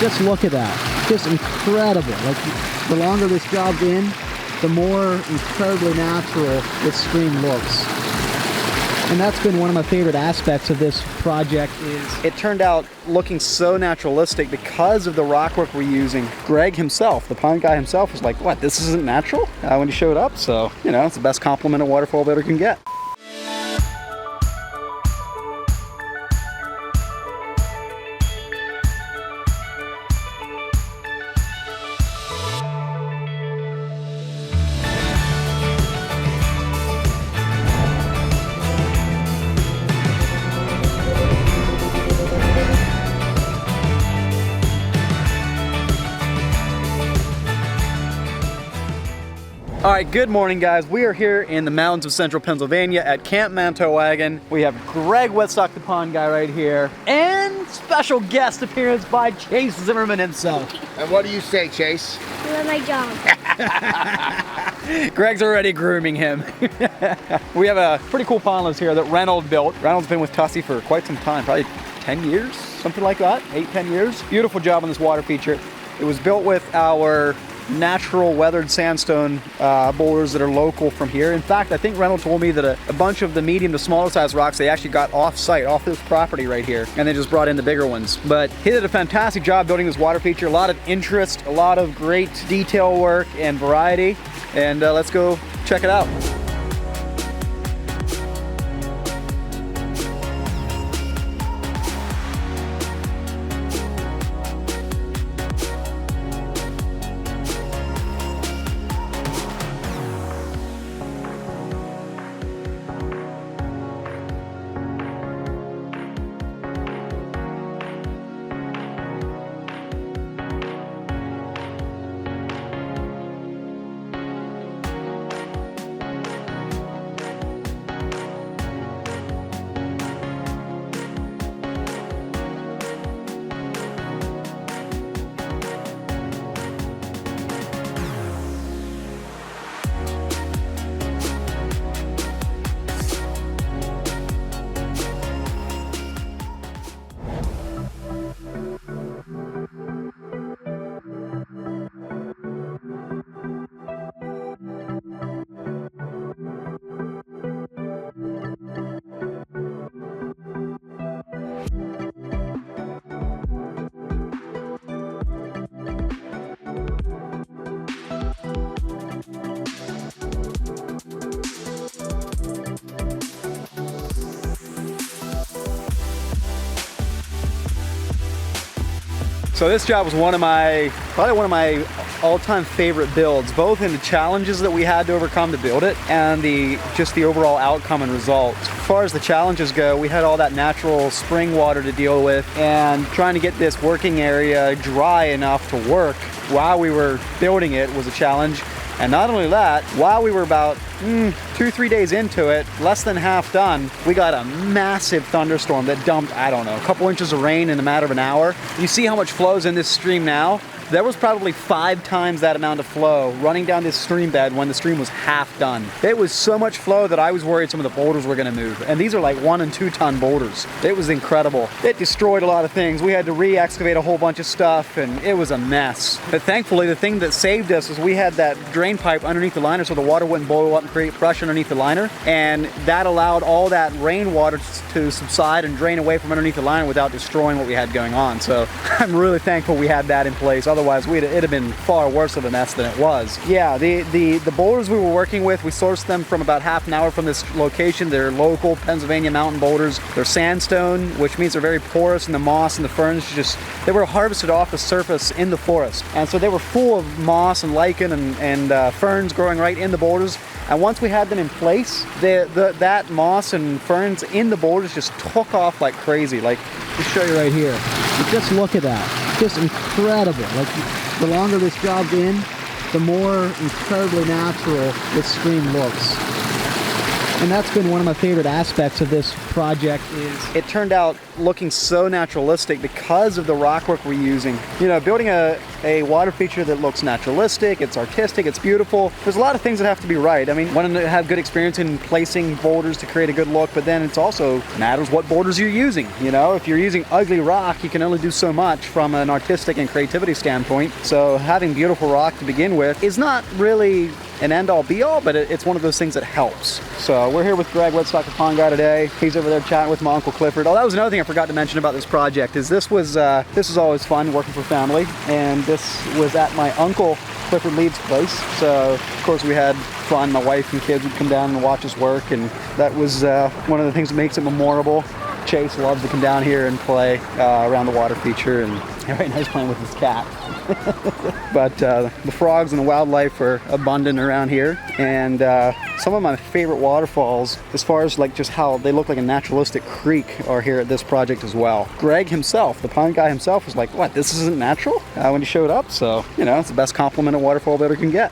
Just look at that. Just incredible. Like, the longer this job's in, the more incredibly natural this stream looks. And that's been one of my favorite aspects of this project is it turned out looking so naturalistic because of the rock work we're using. Greg himself, the pond guy himself, was like, what, this isn't natural? When he showed up, so, you know, it's the best compliment a waterfall builder can get. All right, good morning, guys. We are here in the mountains of central Pennsylvania at Camp Mantowagon. We have Greg Wittstock, the pond guy, right here, and special guest appearance by Chase Zimmerman himself. And what do you say, Chase? I love my job. Greg's already grooming him. We have a pretty cool pond here that Reynolds built. Reynolds been with Tussey for quite some time, probably 10 years, something like that, 8-10 years. Beautiful job on this water feature. It was built with our natural weathered sandstone boulders that are local from here. In fact, I think Reynolds told me that a bunch of the medium to smaller size rocks they actually got off-site, off this property right here, and they just brought in the bigger ones. But he did a fantastic job building this water feature. A lot of interest, a lot of great detail work and variety, and let's go check it out. So this job was probably one of my all-time favorite builds, both in the challenges that we had to overcome to build it and just the overall outcome and result. As far as the challenges go, we had all that natural spring water to deal with, and trying to get this working area dry enough to work while we were building it was a challenge. And not only that, while we were about 2-3 days into it, less than half done, we got a massive thunderstorm that dumped, I don't know, a couple inches of rain in a matter of an hour. You see how much flows in this stream now? There was probably 5 times that amount of flow running down this stream bed when the stream was half done. It was so much flow that I was worried some of the boulders were gonna move. And these are like 1 and 2 ton boulders. It was incredible. It destroyed a lot of things. We had to re-excavate a whole bunch of stuff, and it was a mess. But thankfully, the thing that saved us was we had that drain pipe underneath the liner so the water wouldn't boil up and create pressure underneath the liner. And that allowed all that rainwater to subside and drain away from underneath the liner without destroying what we had going on. So I'm really thankful we had that in place. Otherwise, it'd have been far worse of a mess than it was. Yeah, the boulders we were working with, we sourced them from about half an hour from this location. They're local Pennsylvania mountain boulders. They're sandstone, which means they're very porous, and the moss and the ferns they were harvested off the surface in the forest. And so they were full of moss and lichen and ferns growing right in the boulders. And once we had them in place, that moss and ferns in the boulders just took off like crazy. Like, I'll show you right here. Just look at that. Just incredible. Like, the longer this job's in, the more incredibly natural this stream looks. And that's been one of my favorite aspects of this project is it turned out looking so naturalistic because of the rock work we're using. You know, building a water feature that looks naturalistic, it's artistic, it's beautiful. There's a lot of things that have to be right. I mean, wanting to have good experience in placing boulders to create a good look, but then it's also matters what boulders you're using. You know, if you're using ugly rock, you can only do so much from an artistic and creativity standpoint. So having beautiful rock to begin with is not really an end-all be-all, but it's one of those things that helps. So we're here with Greg Wittstock, the pond guy, today. He's over there chatting with my Uncle Clifford. Oh, that was another thing I forgot to mention about this project, is this was always fun working for family, and this was at my Uncle Clifford Leeds' place. So of course we had fun. My wife and kids would come down and watch us work, and that was one of the things that makes it memorable. Chase loves to come down here and play around the water feature, and right now he's playing with his cat. But the frogs and the wildlife are abundant around here, and some of my favorite waterfalls, as far as like just how they look like a naturalistic creek, are here at this project as well. Greg himself, the pond guy himself, was like, "What? This isn't natural?" When he showed up. So you know, it's the best compliment a waterfall builder can get.